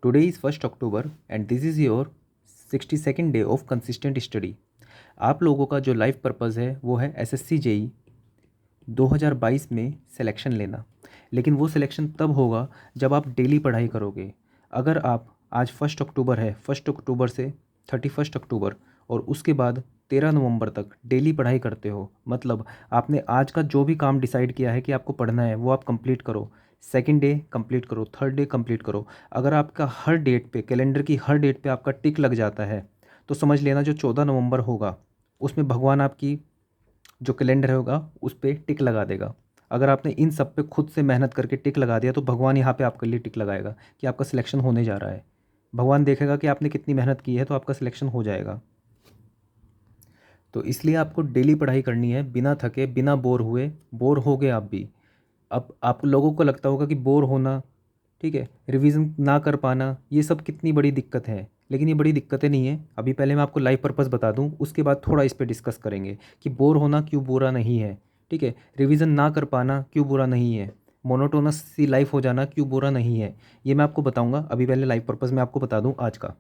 Today is 1st October and this is your 62nd day of consistent study. आप लोगों का जो life purpose है वो है एसएससी जेई 2022 में सिलेक्शन लेना। लेकिन वो सिलेक्शन तब होगा जब आप डेली पढ़ाई करोगे। अगर आप आज 1 अक्टूबर है, 1 अक्टूबर से 31 अक्टूबर और उसके बाद 13 नवंबर तक डेली पढ़ाई करते हो, मतलब आपने आज का जो भी काम डिसाइड किया है कि आपको पढ़ना है वो आप कंप्लीट करो। सेकंड डे कंप्लीट करो, थर्ड डे कंप्लीट करो। अगर आपका हर डेट पे, कैलेंडर की हर डेट पे आपका टिक लग जाता है तो समझ लेना जो 14 नवंबर होगा उसमें भगवान आपकी जो कैलेंडर होगा उस पर टिक लगा देगा। अगर आपने इन सब पे खुद से मेहनत करके टिक लगा दिया तो भगवान यहाँ पे आपके लिए टिक लगाएगा कि आपका सिलेक्शन होने जा रहा है। भगवान देखेगा कि आपने कितनी मेहनत की है तो आपका सिलेक्शन हो जाएगा। तो इसलिए आपको डेली पढ़ाई करनी है, बिना थके, बिना बोर हुए। बोर हो गए आप भी। अब आप लोगों को लगता होगा कि बोर होना, ठीक है, रिवीजन ना कर पाना, ये सब कितनी बड़ी दिक्कत है, लेकिन ये बड़ी दिक्कतें नहीं है। अभी पहले मैं आपको लाइफ पर्पस बता दूं, उसके बाद थोड़ा इस पे डिस्कस करेंगे कि बोर होना क्यों बुरा नहीं है, ठीक है, रिवीजन ना कर पाना क्यों बुरा नहीं है, मोनोटोनस सी लाइफ हो जाना क्यों बुरा नहीं है, ये मैं आपको बताऊंगा। अभी पहले लाइफ पर्पस मैं आपको बता दूं आज का।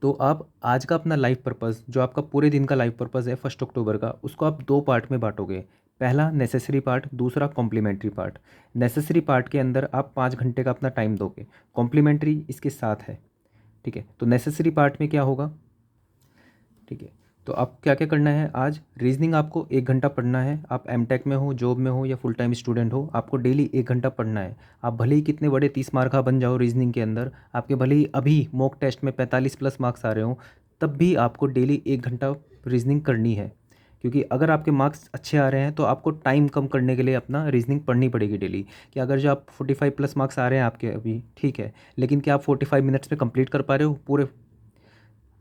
तो आप आज का अपना लाइफ पर्पस, जो आपका पूरे दिन का लाइफ पर्पस है 1 अक्टूबर का, उसको आप दो पार्ट में बांटोगे। पहला नेसेसरी पार्ट, दूसरा कॉम्प्लीमेंट्री पार्ट। नेसेसरी पार्ट के अंदर आप 5 घंटे का अपना टाइम दोगे, कॉम्प्लीमेंट्री इसके साथ है, ठीक है। तो नेसेसरी पार्ट में क्या होगा, ठीक है, तो आप क्या क्या करना है आज। रीजनिंग आपको 1 घंटा पढ़ना है। आप एमटेक में हो, जॉब में हो या फुल टाइम स्टूडेंट हो, आपको डेली 1 घंटा पढ़ना है। आप भले ही कितने बड़े 30 मार्क का बन जाओ रीजनिंग के अंदर, आपके भले ही अभी मॉक टेस्ट में 45+ मार्क्स आ रहे हो, तब भी आपको डेली 1 घंटा रीजनिंग करनी है। क्योंकि अगर आपके मार्क्स अच्छे आ रहे हैं तो आपको टाइम कम करने के लिए अपना रीजनिंग पढ़नी पड़ेगी डेली। कि अगर जो आप 45+ मार्क्स आ रहे हैं आपके अभी, ठीक है, लेकिन क्या आप 45 मिनट्स में कंप्लीट कर पा रहे हो पूरे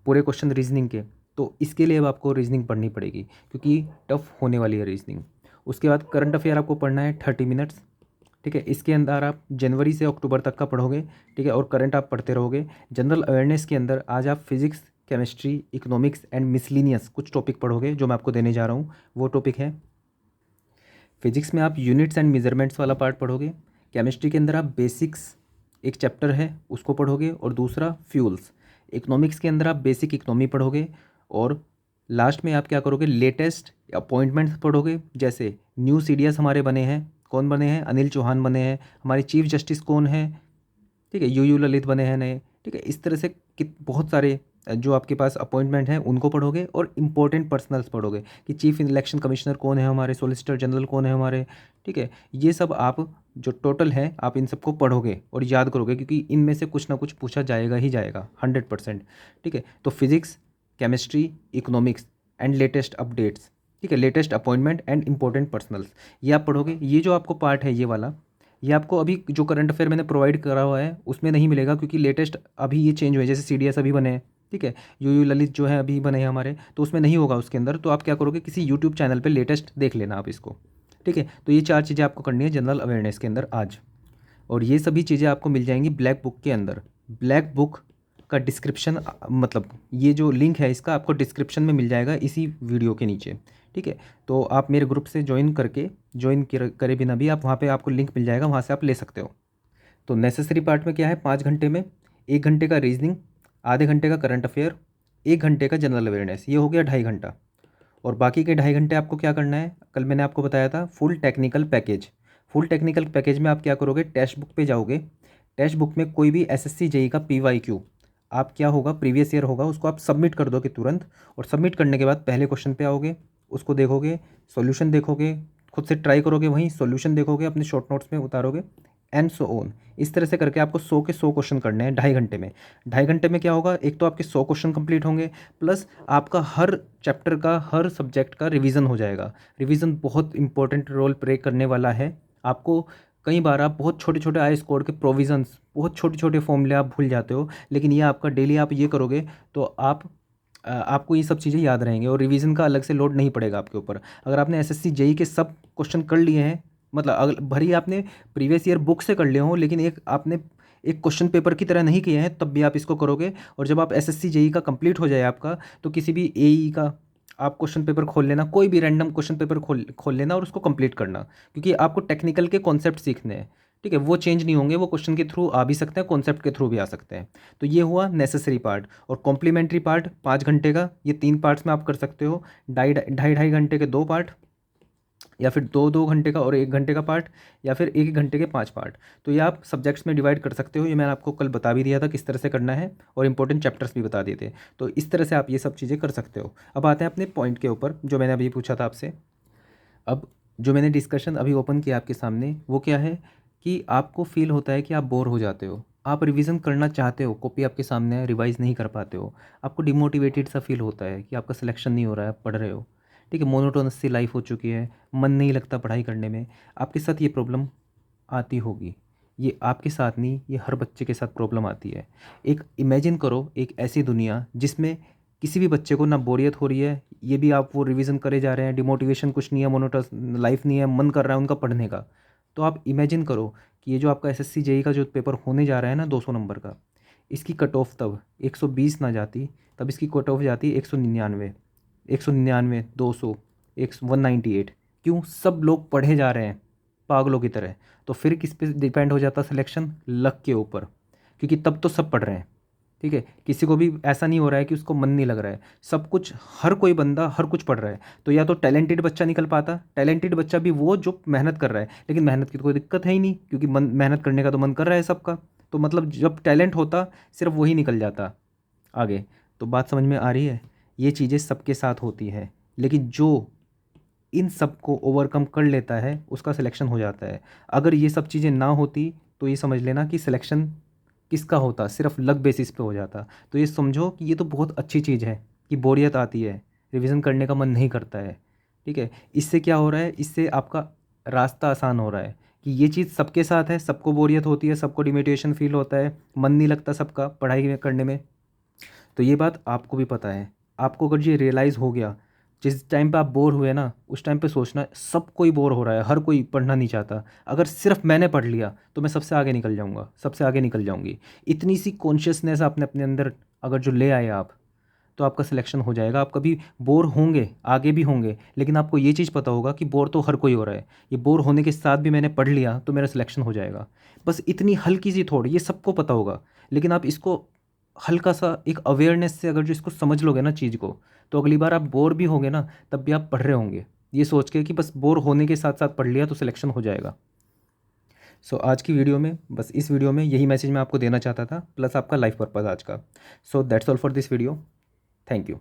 पूरे क्वेश्चन रीजनिंग के? तो इसके लिए अब आपको रीजनिंग पढ़नी पड़ेगी क्योंकि टफ होने वाली है रीजनिंग। उसके बाद करंट अफेयर आपको पढ़ना है 30 मिनट्स, ठीक है। इसके अंदर आप जनवरी से अक्टूबर तक का पढ़ोगे, ठीक है, और करंट आप पढ़ते रहोगे। जनरल अवेयरनेस के अंदर आज आप physics, chemistry, economics and miscellaneous कुछ टॉपिक पढ़ोगे जो मैं आपको देने जा रहा हूँ। वो टॉपिक है, फिजिक्स में आप यूनिट्स एंड मेजरमेंट्स वाला पार्ट पढ़ोगे। केमिस्ट्री के अंदर आप बेसिक्स, एक चैप्टर है उसको पढ़ोगे, और दूसरा फ्यूल्स। इकोनॉमिक्स के अंदर आप बेसिक इकोनॉमी पढ़ोगे, और लास्ट में आप क्या करोगे, लेटेस्ट अपॉइंटमेंट्स पढ़ोगे। जैसे न्यू सीडीएस हमारे बने हैं, कौन बने हैं, अनिल चौहान बने हैं। हमारे चीफ जस्टिस कौन है, ठीक है, यू ललित बने हैं नए, ठीक है। इस तरह से बहुत सारे जो आपके पास अपॉइंटमेंट हैं उनको पढ़ोगे, और इम्पोर्टेंट पर्सनल्स पढ़ोगे कि चीफ इलेक्शन कमिश्नर कौन है हमारे, सॉलिसिटर जनरल कौन है हमारे, ठीक है। ये सब आप जो टोटल है आप इन सबको पढ़ोगे और याद करोगे, क्योंकि इनमें से कुछ ना कुछ पूछा जाएगा ही जाएगा 100%, ठीक है। तो physics, chemistry, economics and latest updates, ठीक है, latest appointment and important personals, ये आप पढ़ोगे। ये जो आपको पार्ट है ये वाला, ये आपको अभी जो करंट अफेयर मैंने प्रोवाइड करा हुआ है उसमें नहीं मिलेगा, क्योंकि लेटेस्ट अभी ये चेंज हुए, जैसे सीडीएस अभी बने हैं, ठीक है, यू ललित जो है अभी बने हैं हमारे, तो उसमें नहीं होगा उसके अंदर। तो आप क्या करोगे, किसी यूट्यूब चैनल पे लेटेस्ट देख लेना आप इसको, ठीक है। तो ये 4 चीज़ें आपको करनी है जनरल अवेयरनेस के अंदर आज, और ये सभी चीज़ें आपको मिल जाएंगी ब्लैक बुक के अंदर। ब्लैक बुक का डिस्क्रिप्शन, मतलब ये जो लिंक है इसका आपको डिस्क्रिप्शन में मिल जाएगा इसी वीडियो के नीचे, ठीक है। तो आप मेरे ग्रुप से ज्वाइन करे बिना भी आप वहाँ पे आपको लिंक मिल जाएगा, वहाँ से आप ले सकते हो। तो नेसेसरी पार्ट में क्या है, 5 घंटे में 1 घंटे का रीजनिंग, आधे घंटे का करंट अफेयर, 1 घंटे का जनरल अवेयरनेस, ये हो गया 2.5 घंटा। और बाकी के 2.5 घंटे आपको क्या करना है, कल मैंने आपको बताया था full technical package. Full technical package में आप क्या करोगे, टेक्स्ट बुक पे जाओगे। टेक्स्ट बुक में कोई भी एसएससी जेई का पीवाईक्यू, आप क्या होगा, प्रीवियस ईयर होगा, उसको आप सबमिट कर दोगे तुरंत। और सबमिट करने के बाद पहले क्वेश्चन पे आओगे, उसको देखोगे, सॉल्यूशन देखोगे, खुद से ट्राई करोगे, वहीं सॉल्यूशन देखोगे, अपने शॉर्ट नोट्स में उतारोगे, एंड सो ऑन। इस तरह से करके आपको 100 के 100 क्वेश्चन करने हैं 2.5 घंटे में। 2.5 घंटे में क्या होगा, एक तो आपके 100 क्वेश्चन कंप्लीट होंगे, प्लस आपका हर चैप्टर का, हर सब्जेक्ट का रिवीजन हो जाएगा। रिवीजन बहुत इंपॉर्टेंट रोल प्ले करने वाला है आपको। कई बार आप बहुत छोटे छोटे आई स्कोर के प्रोविजंस, बहुत छोटे छोटे फॉर्मूले आप भूल जाते हो, लेकिन ये आपका डेली आप ये करोगे तो आपको ये सब चीज़ें याद रहेंगे, और रिवीजन का अलग से लोड नहीं पड़ेगा आपके ऊपर। अगर आपने एसएससी जेई के सब क्वेश्चन कर लिए हैं, मतलब अगर भरी आपने प्रीवियस ईयर बुक से कर लिए हों, लेकिन एक आपने एक क्वेश्चन पेपर की तरह नहीं किए हैं, तब भी आप इसको करोगे। और जब आप एसएससी जेई का कंप्लीट हो जाए आपका, तो किसी भी एई का आप क्वेश्चन पेपर खोल लेना, कोई भी रैंडम क्वेश्चन पेपर खोल खोल लेना और उसको कंप्लीट करना, क्योंकि आपको टेक्निकल के कॉन्सेप्ट सीखने हैं, ठीक है, वो चेंज नहीं होंगे, वो क्वेश्चन के थ्रू आ भी सकते हैं, कॉन्सेप्ट के थ्रू भी आ सकते हैं। तो ये हुआ नेसेसरी पार्ट। और कॉम्प्लीमेंट्री पार्ट 5 घंटे का, ये 3 पार्ट्स में आप कर सकते हो। ढाई ढाई ढाई घंटे के 2 पार्ट, या फिर 2 2 घंटे का और 1 घंटे का पार्ट, या फिर 1 1 घंटे के 5 पार्ट। तो ये आप सब्जेक्ट्स में डिवाइड कर सकते हो। ये मैंने आपको कल बता भी दिया था किस तरह से करना है, और इंपॉर्टेंट चैप्टर्स भी बता दिए थे। तो इस तरह से आप ये सब चीज़ें कर सकते हो। अब आते हैं अपने पॉइंट के ऊपर जो मैंने अभी पूछा था आपसे। अब जो मैंने डिस्कशन अभी ओपन किया आपके सामने, वो क्या है कि आपको फील होता है कि आप बोर हो जाते हो, आप रिवीजन करना चाहते हो, कॉपी आपके सामने है, रिवाइज नहीं कर पाते हो, आपको डिमोटिवेटेड सा फील होता है कि आपका सिलेक्शन नहीं हो रहा है, आप पढ़ रहे हो, ठीक है, मोनोटोनस सी लाइफ हो चुकी है, मन नहीं लगता पढ़ाई करने में। आपके साथ ये प्रॉब्लम आती होगी। ये आपके साथ नहीं, ये हर बच्चे के साथ प्रॉब्लम आती है। एक इमेजिन करो एक ऐसी दुनिया जिसमें किसी भी बच्चे को ना बोरियत हो रही है, ये भी आप वो रिवीजन करे जा रहे हैं, डिमोटिवेशन कुछ नहीं है, मोनोटोनस लाइफ नहीं है, मन कर रहा है उनका पढ़ने का। तो आप इमेजिन करो कि ये जो आपका एसएससी जेई का जो पेपर होने जा रहा है ना 200 नंबर का, इसकी कट ऑफ तब 120 ना जाती, तब इसकी कट ऑफ जाती 199, 199, 200, 198। क्यों? सब लोग पढ़े जा रहे हैं पागलों की तरह। तो फिर किस पे डिपेंड हो जाता सिलेक्शन? लक के ऊपर, क्योंकि तब तो सब पढ़ रहे हैं, ठीक है, किसी को भी ऐसा नहीं हो रहा है कि उसको मन नहीं लग रहा है, सब कुछ, हर कोई बंदा हर कुछ पढ़ रहा है। तो या तो टैलेंटेड बच्चा निकल पाता, टैलेंटेड बच्चा भी वो जो मेहनत कर रहा है, लेकिन मेहनत की तो कोई दिक्कत है ही नहीं, क्योंकि मेहनत करने का तो मन कर रहा है सबका। तो मतलब जब टैलेंट होता सिर्फ वही निकल जाता आगे। तो बात समझ में आ रही है? ये चीज़ें सबके साथ होती हैं, लेकिन जो इन सब को ओवरकम कर लेता है उसका सिलेक्शन हो जाता है। अगर ये सब चीज़ें ना होती तो ये समझ लेना कि सिलेक्शन किसका होता, सिर्फ लक बेसिस पे हो जाता। तो ये समझो कि ये तो बहुत अच्छी चीज़ है कि बोरियत आती है, रिवीजन करने का मन नहीं करता है, ठीक है। इससे क्या हो रहा है? इससे आपका रास्ता आसान हो रहा है कि ये चीज़ सबके साथ है, सबको बोरियत होती है, सबको डिमोटिवेशन फील होता है, मन नहीं लगता सबका पढ़ाई करने में। तो ये बात आपको भी पता है। आपको अगर ये रियलाइज़ हो गया, जिस टाइम पे आप बोर हुए ना, उस टाइम पे सोचना सब कोई बोर हो रहा है, हर कोई पढ़ना नहीं चाहता, अगर सिर्फ मैंने पढ़ लिया तो मैं सबसे आगे निकल जाऊंगा, सबसे आगे निकल जाऊंगी। इतनी सी कॉन्शियसनेस आपने अपने अंदर अगर जो ले आए आप, तो आपका सिलेक्शन हो जाएगा। आप कभी बोर होंगे, आगे भी होंगे, लेकिन आपको ये चीज़ पता होगा कि बोर तो हर कोई हो रहा है, ये बोर होने के साथ भी मैंने पढ़ लिया तो मेरा सिलेक्शन हो जाएगा। बस इतनी हल्की सी थोड़ी, ये सबको पता होगा, लेकिन आप इसको हल्का सा एक अवेयरनेस से अगर जो इसको समझ लोगे ना चीज़ को, तो अगली बार आप बोर भी होंगे ना, तब भी आप पढ़ रहे होंगे ये सोच के कि बस बोर होने के साथ साथ पढ़ लिया तो सिलेक्शन हो जाएगा। सो आज की वीडियो में, बस इस वीडियो में यही मैसेज मैं आपको देना चाहता था, प्लस आपका लाइफ पर्पज़ आज का। So that's all for this video. Thank you.